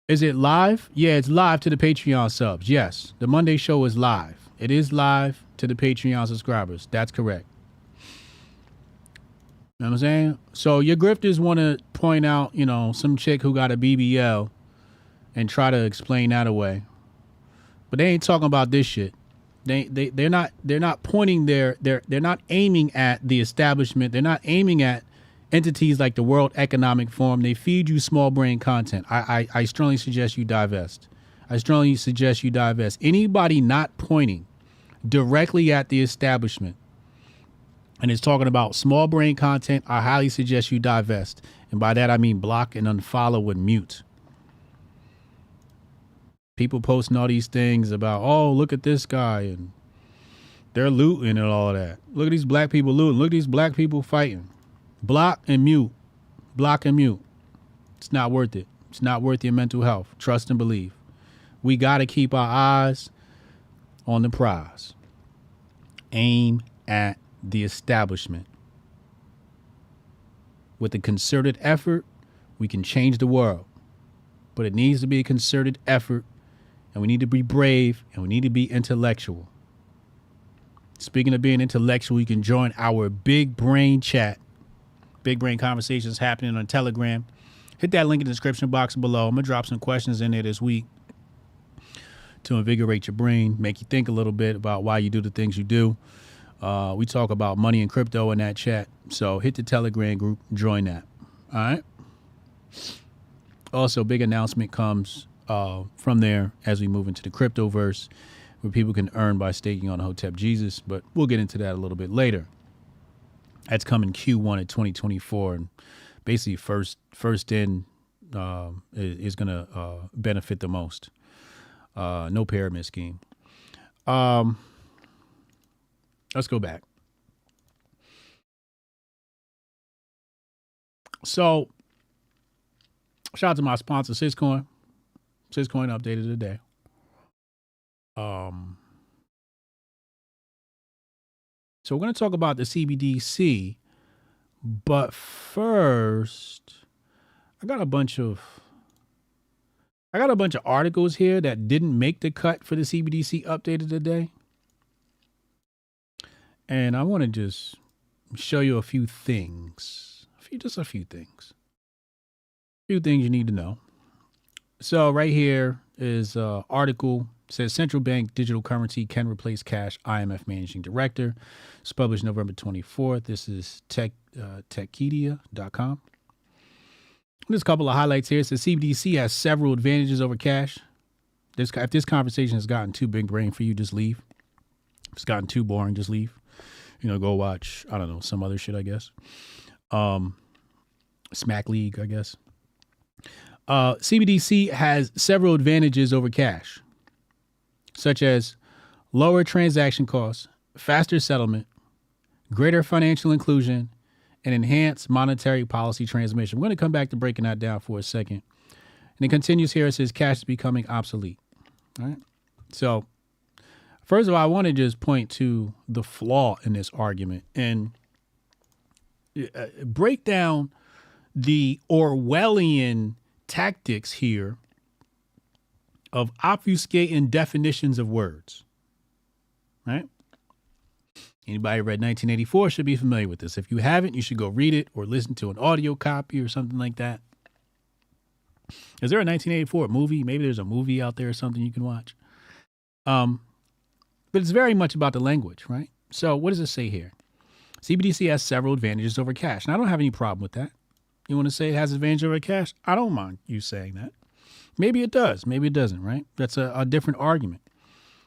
Is it live? Yeah, it's live to the Patreon subs. Yes, the Monday show is live. It is live to the Patreon subscribers. That's correct. You know what I'm saying? So your grifters want to point out, some chick who got a BBL and try to explain that away. But they ain't talking about this shit. They're not pointing they're not aiming at the establishment. They're not aiming at entities like the World Economic Forum. They feed you small brain content. I strongly suggest you divest. Anybody not pointing directly at the establishment and is talking about small brain content, I highly suggest you divest. And by that, I mean block and unfollow and mute. People posting all these things about, oh, look at this guy and they're looting and all that. Look at these black people looting. Look at these black people fighting. Block and mute. Block and mute. It's not worth it. It's not worth your mental health. Trust and believe. We got to keep our eyes on the prize. Aim at the establishment. With a concerted effort, we can change the world. But it needs to be a concerted effort, and we need to be brave, and we need to be intellectual. Speaking of being intellectual, you can join our Big Brain chat. Big Brain Conversations happening on Telegram. Hit that link in the description box below. I'm going to drop some questions in there this week to invigorate your brain, make you think a little bit about why you do the things you do. We talk about money and crypto in that chat. So hit the Telegram group, join that. All right. Also, big announcement comes from there as we move into the cryptoverse, where people can earn by staking on Hotep Jesus. But we'll get into that a little bit later. That's coming Q1 of 2024, and basically first in is going to benefit the most. No pyramid scheme. Let's go back. So, shout out to my sponsor, Syscoin. Syscoin updated today. So we're going to talk about the CBDC, but first, I got a bunch of articles here that didn't make the cut for the CBDC updated today. And I want to just show you a few things. A few things you need to know. So right here is an article. It says central bank digital currency can replace cash, IMF managing director. It's published November 24th. This is Techidia.com. There's a couple of highlights here. It says CBDC has several advantages over cash. If this conversation has gotten too big brain for you, just leave. If it's gotten too boring, just leave. Go watch, I don't know, some other shit, I guess. Smack League, I guess. CBDC has several advantages over cash, such as lower transaction costs, faster settlement, greater financial inclusion, and enhanced monetary policy transmission. We're going to come back to breaking that down for a second. And it continues here. It says cash is becoming obsolete. All right. So first of all, I want to just point to the flaw in this argument and break down the Orwellian tactics here of obfuscating definitions of words. Right? Anybody read 1984 should be familiar with this. If you haven't, you should go read it or listen to an audio copy or something like that. Is there a 1984 movie? Maybe there's a movie out there or something you can watch. But it's very much about the language, right? So what does it say here? CBDC has several advantages over cash. And I don't have any problem with that. You want to say it has advantage over cash? I don't mind you saying that. Maybe it does. Maybe it doesn't, right? That's a different argument.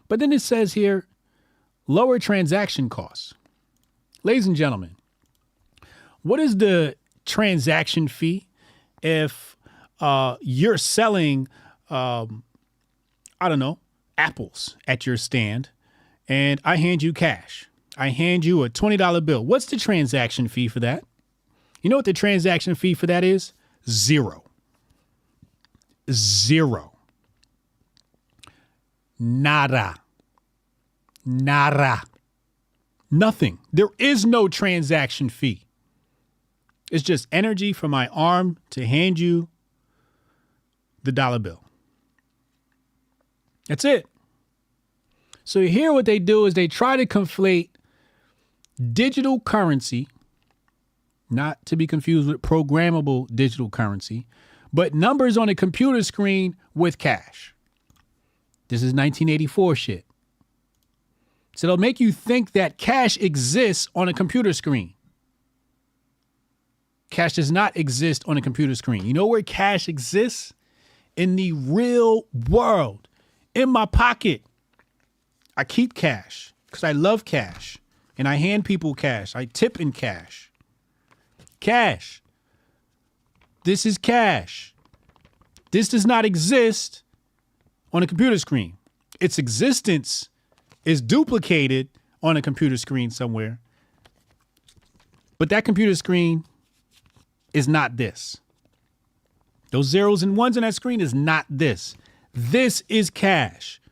But then it says here, lower transaction costs. Ladies and gentlemen, what is the transaction fee if you're selling, I don't know, apples at your stand and I hand you cash? I hand you a $20 bill. What's the transaction fee for that? You know what the transaction fee for that is? Zero. Nada. Nothing. There is no transaction fee. It's just energy from my arm to hand you the dollar bill. That's it. So here what they do is they try to conflate digital currency, not to be confused with programmable digital currency, but numbers on a computer screen with cash. This is 1984 shit. So they'll make you think that cash exists on a computer screen. Cash does not exist on a computer screen. You know where cash exists? In the real world. In my pocket. I keep cash because I love cash. And I hand people cash. I tip in cash. Cash. This is cash. This does not exist on a computer screen. Its existence is duplicated on a computer screen somewhere. But that computer screen is not this. Those zeros and ones on that screen is not this. This is cash.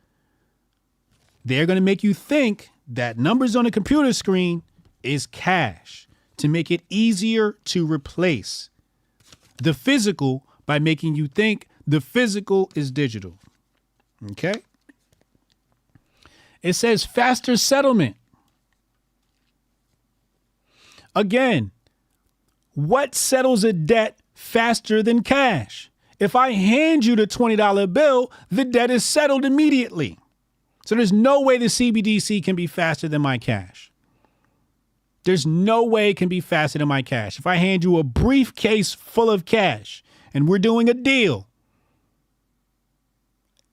They're going to make you think that numbers on a computer screen is cash to make it easier to replace the physical by making you think the physical is digital. Okay? It says faster settlement. Again, what settles a debt faster than cash? If I hand you the $20 bill, the debt is settled immediately. So there's no way the CBDC can be faster than my cash. There's no way it can be faster than my cash. If I hand you a briefcase full of cash and we're doing a deal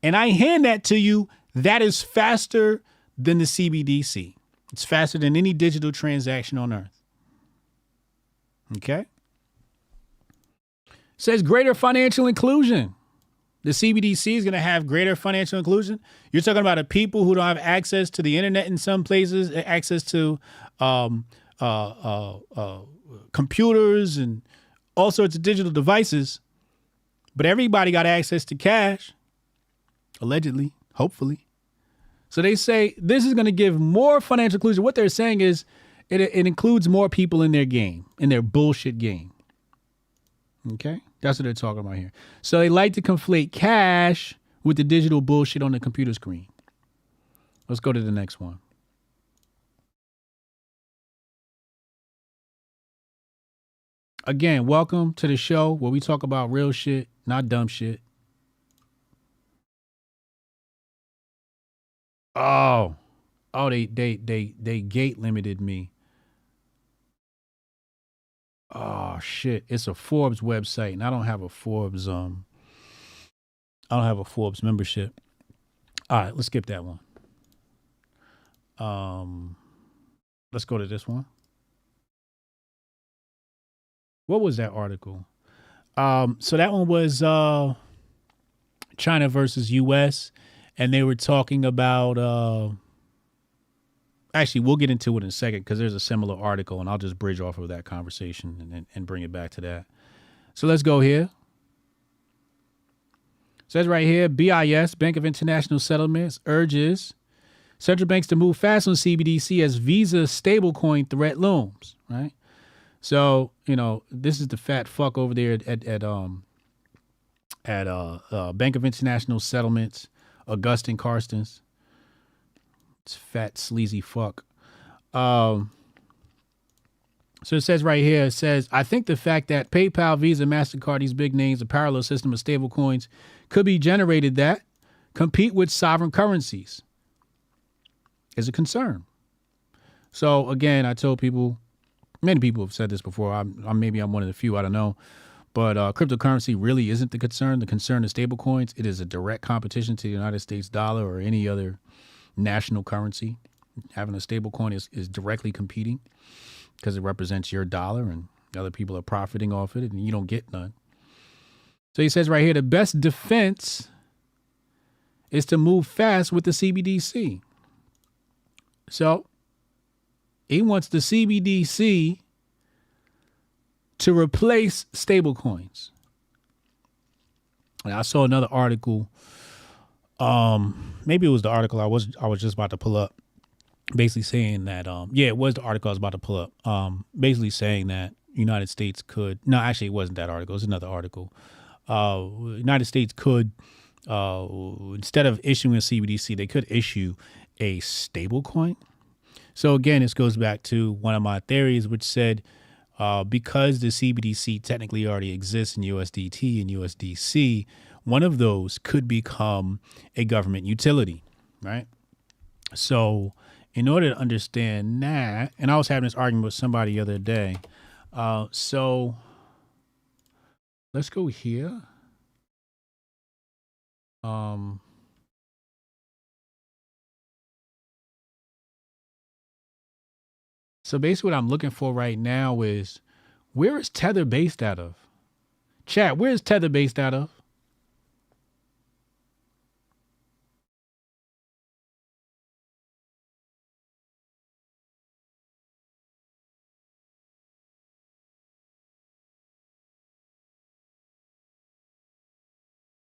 and I hand that to you, that is faster than the CBDC. It's faster than any digital transaction on earth. Okay? It says greater financial inclusion. The CBDC is going to have greater financial inclusion. You're talking about the people who don't have access to the internet in some places, access to computers and all sorts of digital devices. But everybody got access to cash, allegedly, hopefully. So they say this is going to give more financial inclusion. What they're saying is it includes more people in their game, in their bullshit game. Okay? That's what they're talking about here. So they like to conflate cash with the digital bullshit on the computer screen. Let's go to the next one. Again, welcome to the show where we talk about real shit, not dumb shit. Oh, they gate limited me. Oh shit, it's a Forbes website, and I don't have a Forbes membership. All right, let's skip that one. Let's go to this one. What was that article? So that one was China versus U.S., and they were talking about. Actually, we'll get into it in a second because there's a similar article, and I'll just bridge off of that conversation and bring it back to that. So let's go here. It says right here, BIS, Bank of International Settlements, urges central banks to move fast on CBDC as Visa stablecoin threat looms, right? So, this is the fat fuck over there at Bank of International Settlements, Augustine Carstens. It's fat, sleazy fuck. So it says right here, it says, I think the fact that PayPal, Visa, MasterCard, these big names, a parallel system of stable coins could be generated that compete with sovereign currencies is a concern. So again, I told people, many people have said this before. Maybe I'm one of the few, I don't know. But cryptocurrency really isn't the concern. The concern is stable coins. It is a direct competition to the United States dollar or any other national currency. Having a stable coin is directly competing because it represents your dollar and other people are profiting off it and you don't get none. So he says right here, the best defense is to move fast with the CBDC. So he wants the CBDC to replace stable coins. And I saw another article. Maybe it was the article I was just about to pull up, basically saying that it was the article I was about to pull up. Basically saying that United States could, no, actually it wasn't that article, it was another article. United States could instead of issuing a CBDC, they could issue a stable coin. So again, this goes back to one of my theories, which said because the CBDC technically already exists in USDT and USDC, one of those could become a government utility, right? So in order to understand that, and I was having this argument with somebody the other day. So let's go here. So basically what I'm looking for right now is, where is Tether based out of? Chat, where is Tether based out of?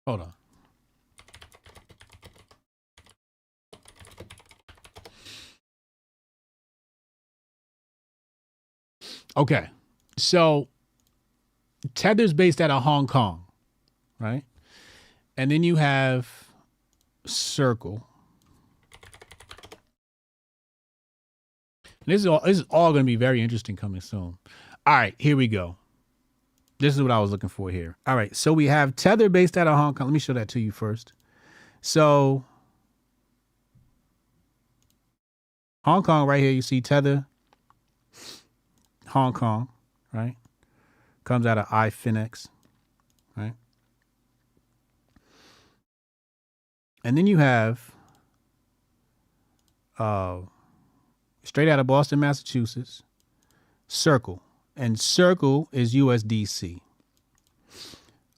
Hold on. Okay, so Tether's based out of Hong Kong, right? And then you have Circle. And this is all going to be very interesting coming soon. All right, here we go. This is what I was looking for here. All right, so we have Tether based out of Hong Kong. Let me show that to you first. So Hong Kong right here, you see Tether. Hong Kong, right? Comes out of iFinex, right? And then you have straight out of Boston, Massachusetts, Circle. And Circle is USDC.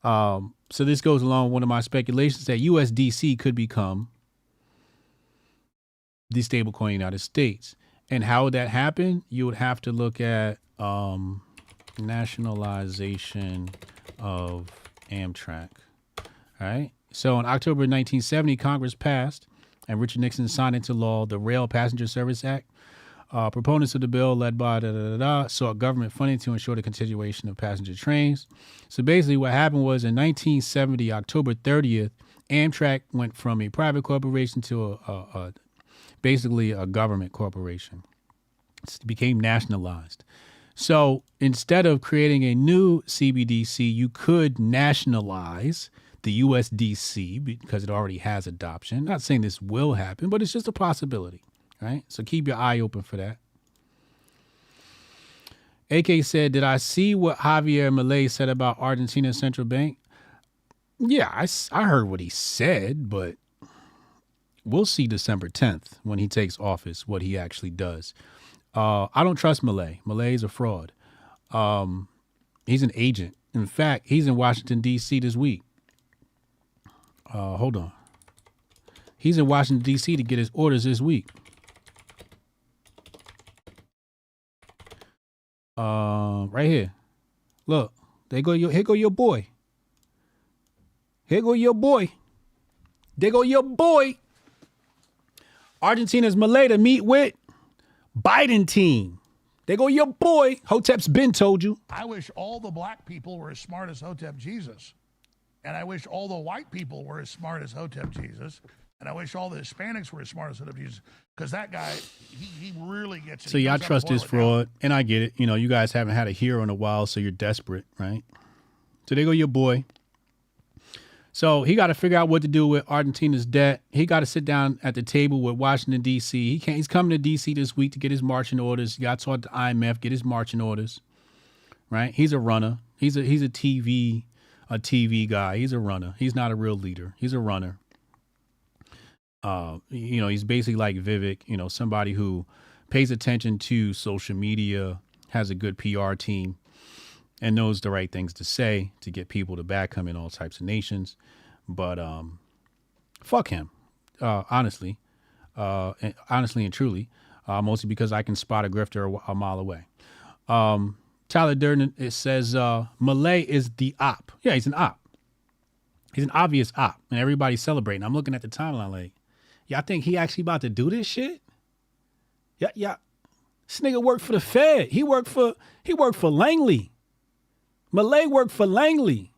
So this goes along with one of my speculations that USDC could become the stablecoin of the United States. And how would that happen? You would have to look at nationalization of Amtrak. All right. So in October 1970, Congress passed and Richard Nixon signed into law the Rail Passenger Service Act. Proponents of the bill, led by sought government funding to ensure the continuation of passenger trains. So basically what happened was in 1970, October 30th, Amtrak went from a private corporation to basically a government corporation. It became nationalized. So instead of creating a new CBDC, you could nationalize the USDC because it already has adoption. Not saying this will happen, but it's just a possibility, right? So keep your eye open for that. AK said, did I see what Javier Milei said about Argentina's central bank? Yeah, I heard what he said, but we'll see December 10th when he takes office, what he actually does. I don't trust Milei. Milei is a fraud. He's an agent. In fact, he's in Washington, D.C. this week. Hold on. He's in Washington, D.C. to get his orders this week. Right here. Look, here go your boy. Here go your boy. There go your boy. Argentina's Milei to meet with Biden team. There go your boy. Hotep's been told you. I wish all the black people were as smart as Hotep Jesus. And I wish all the white people were as smart as Hotep Jesus. And I wish all the Hispanics were as smart as Hotep Jesus. Because that guy, he really gets it. So y'all trust this fraud. And I get it. You know, you guys haven't had a hero in a while, so you're desperate, right? So there go your boy. So he got to figure out what to do with Argentina's debt. He got to sit down at the table with Washington, D.C. He's coming to D.C. this week to get his marching orders. He got to talk to IMF, get his marching orders, right? He's a runner. He's a TV guy. He's a runner. He's not a real leader. He's a runner. He's basically like Vivek, somebody who pays attention to social media, has a good PR team, and knows the right things to say to get people to back him in all types of nations. But fuck him, honestly and truly, mostly because I can spot a grifter a mile away. Tyler Durden, it says Milei is the op. Yeah, he's an op. He's an obvious op, and everybody's celebrating. I'm looking at the timeline like, y'all think he actually about to do this shit? Yeah. This nigga worked for the Fed. He worked for Langley. Milei worked for Langley.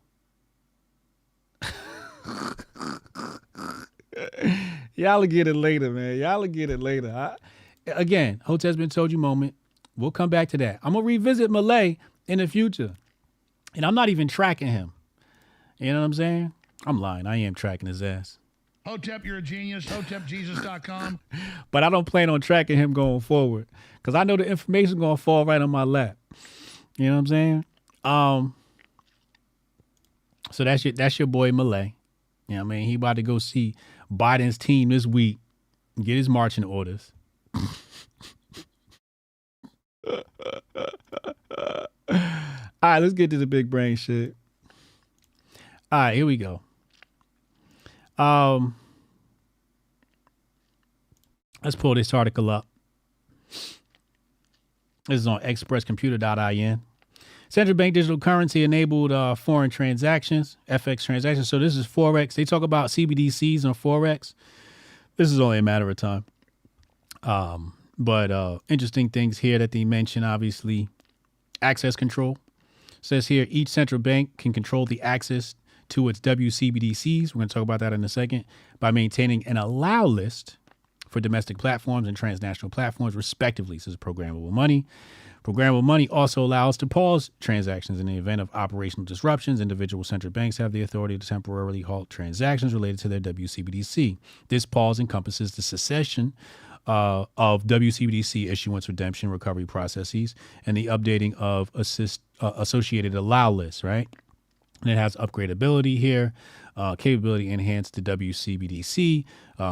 Y'all will get it later, man. Y'all will get it later. Again, Hotep's been told you moment. We'll come back to that. I'm going to revisit Milei in the future. And I'm not even tracking him. You know what I'm saying? I'm lying. I am tracking his ass. Hotep, you're a genius. HotepJesus.com. But I don't plan on tracking him going forward because I know the information going to fall right on my lap. You know what I'm saying? So that's your boy Milei. You know what I mean? He about to go see Biden's team this week and get his marching orders. All right, let's get to the big brain shit. All right, here we go. Let's pull this article up. This is on expresscomputer.in. Central bank digital currency enabled foreign transactions, FX transactions. So this is Forex. They talk about CBDCs on Forex. This is only a matter of time. But interesting things here that they mention, obviously, access control. It says here, each central bank can control the access to its WCBDCs. We're going to talk about that in a second by maintaining an allow list for domestic platforms and transnational platforms, respectively. This is programmable money. Programmable money also allows to pause transactions in the event of operational disruptions. Individual central banks have the authority to temporarily halt transactions related to their WCBDC. This pause encompasses the cessation of WCBDC issuance, redemption, recovery processes, and the updating of associated allow lists, right? And it has upgradability here, capability enhanced to WCBDC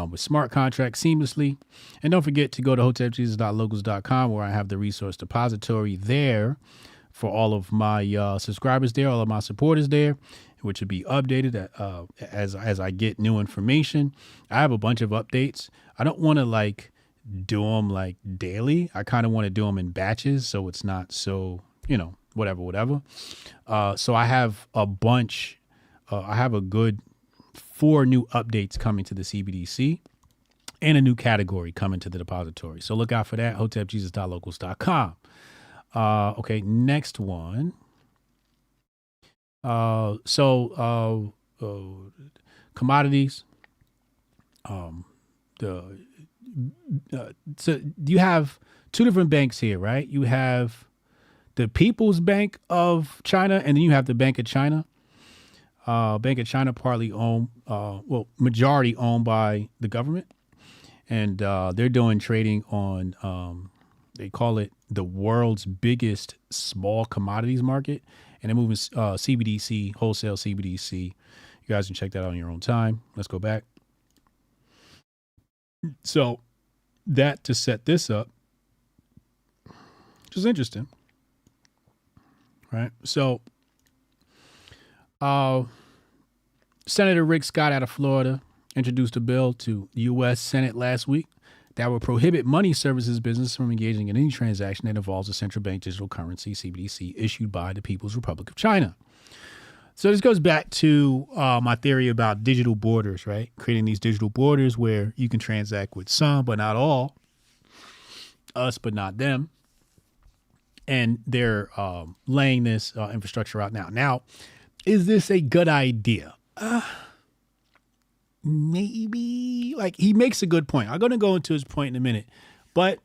with smart contracts seamlessly. And don't forget to go to hotepjesus.locals.com where I have the resource depository there for all of my subscribers there, all of my supporters there, which will be updated as I get new information. I have a bunch of updates. I don't want to do them daily. I kind of want to do them in batches so it's not so, whatever. So I have a bunch. I have a good 4 new updates coming to the CBDC. and a new category coming to the depository. So look out for that, hotepjesus.locals.com. Okay, next one. Commodities. So you have two different banks here, right? You have the People's Bank of China, and then you have the Bank of China. Bank of China partly owned, majority owned by the government. And they're doing trading on, they call it the world's biggest small commodities market. And they're moving CBDC, wholesale CBDC. You guys can check that out on your own time. Let's go back. So that to set this up, which is interesting, right? So Senator Rick Scott out of Florida introduced a bill to the U.S. Senate last week that would prohibit money services business from engaging in any transaction that involves a central bank digital currency, CBDC, issued by the People's Republic of China. So this goes back to my theory about digital borders, right? Creating these digital borders where you can transact with some, but not all, us, but not them. And they're laying this infrastructure out now. Now, is this a good idea? Maybe. Like, he makes a good point. I'm going to go into his point in a minute. But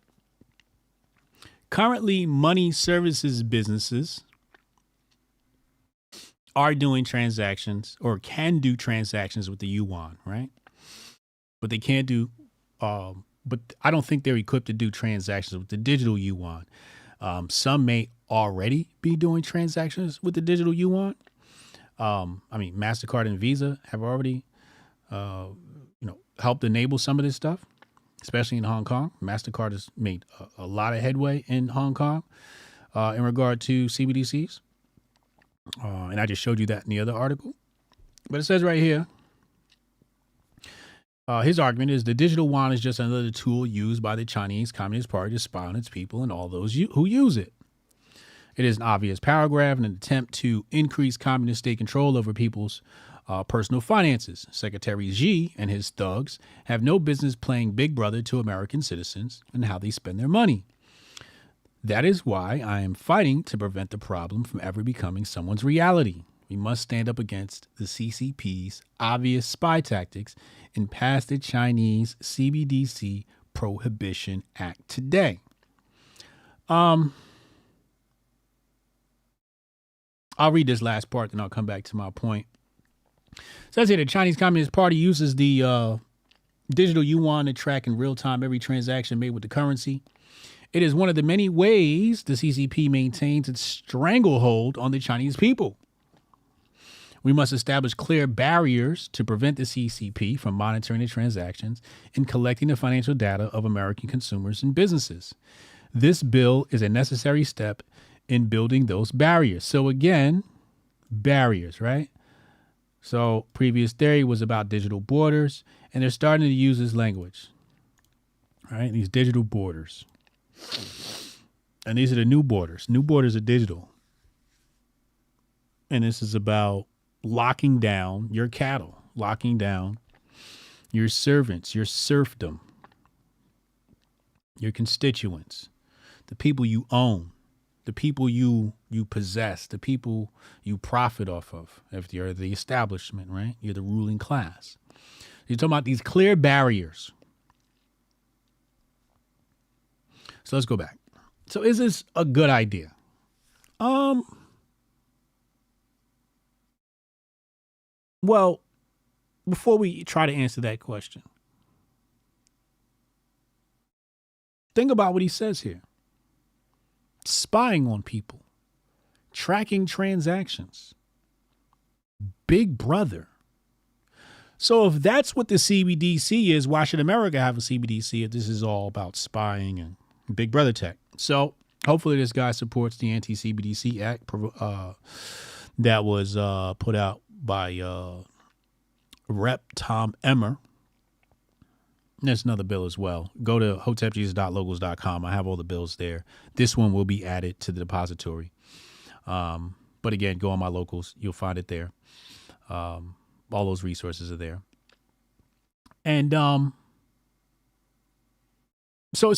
currently, money services businesses are doing transactions or can do transactions with the yuan, right? But they can't do, but I don't think they're equipped to do transactions with the digital yuan. Some may already be doing transactions with the digital yuan. MasterCard and Visa have already, helped enable some of this stuff, especially in Hong Kong. MasterCard has made a lot of headway in Hong Kong in regard to CBDCs. And I just showed you that in the other article. But it says right here, his argument is the digital yuan is just another tool used by the Chinese Communist Party to spy on its people and all those who use it. It is an obvious paragraph in an attempt to increase communist state control over people's personal finances. Secretary Xi and his thugs have no business playing big brother to American citizens and how they spend their money. That is why I am fighting to prevent the problem from ever becoming someone's reality. We must stand up against the CCP's obvious spy tactics and pass the Chinese CBDC Prohibition Act today. I'll read this last part, then I'll come back to my point. It says here the Chinese Communist Party uses the digital yuan to track in real time every transaction made with the currency. It is one of the many ways the CCP maintains its stranglehold on the Chinese people. We must establish clear barriers to prevent the CCP from monitoring the transactions and collecting the financial data of American consumers and businesses. This bill is a necessary step in building those barriers. So again, barriers, right? So previous theory was about digital borders, and they're starting to use this language, right? These digital borders. And these are the new borders. New borders are digital. And this is about locking down your cattle, locking down your servants, your serfdom, your constituents, the people you own, the people you possess, the people you profit off of. If you're the establishment, right? You're the ruling class. You're talking about these clear barriers. So let's go back. So is this a good idea? Well, before we try to answer that question, think about what he says here. Spying on people, tracking transactions, big brother. So if that's what the CBDC is, why should America have a CBDC if this is all about spying and big brother tech? So hopefully this guy supports the anti-CBDC act that was put out by Rep. Tom Emmer. There's another bill as well. Go to hotepjesus.locals.com. I have all the bills there. This one will be added to the depository. But again, go on my locals. You'll find it there. All those resources are there. And So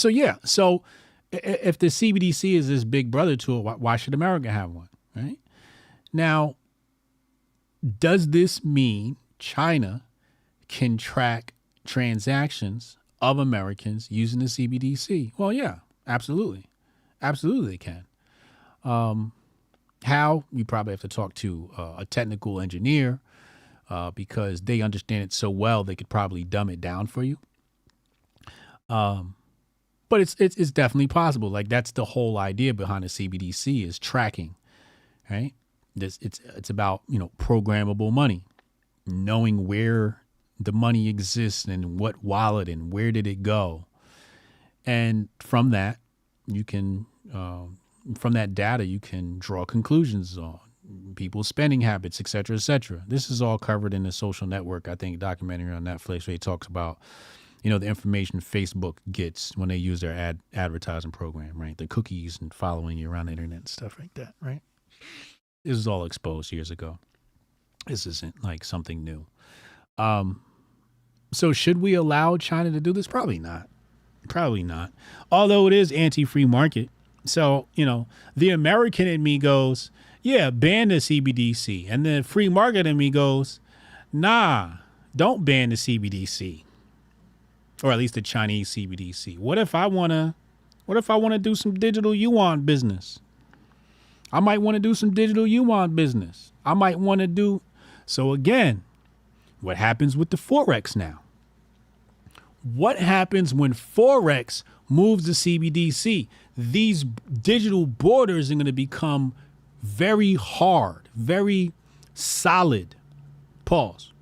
if the CBDC is this big brother tool, why should America have one, right? Now, does this mean China can track transactions of Americans using the CBDC? Well, yeah, absolutely. Absolutely they can. How? You probably have to talk to a technical engineer because they understand it so well they could probably dumb it down for you. But it's definitely possible. Like, that's the whole idea behind the CBDC is tracking, right? It's about, programmable money, knowing where the money exists and what wallet and where did it go. And from that, you can, from that data, you can draw conclusions on people's spending habits, et cetera, et cetera. This is all covered in the Social Network, I think, documentary on Netflix where he talks about, the information Facebook gets when they use their advertising program, right? The cookies and following you around the internet and stuff like that, right? This was all exposed years ago. This isn't like something new. So should we allow China to do this? Probably not. Probably not. Although it is anti-free market. So, the American in me goes, yeah, ban the CBDC. And the free market in me goes, nah, don't ban the CBDC. Or at least the Chinese CBDC. What if I want to do some digital yuan business? I might want to do some digital yuan business. I might want to do. So again, what happens with the Forex now? What happens when Forex moves to CBDC? These digital borders are going to become very hard, very solid. Pause.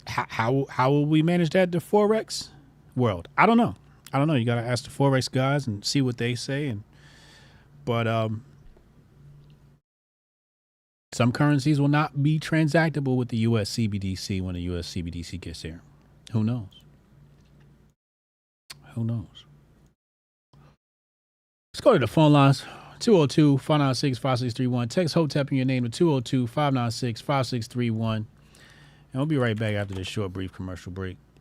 How will we manage that, the Forex world? I don't know. You got to ask the Forex guys and see what they say. But some currencies will not be transactable with the U.S. CBDC when the U.S. CBDC gets there. Who knows? Let's go to the phone lines. 202-596-5631. Text Hotep in your name to 202-596-5631. And we'll be right back after this short, brief commercial break.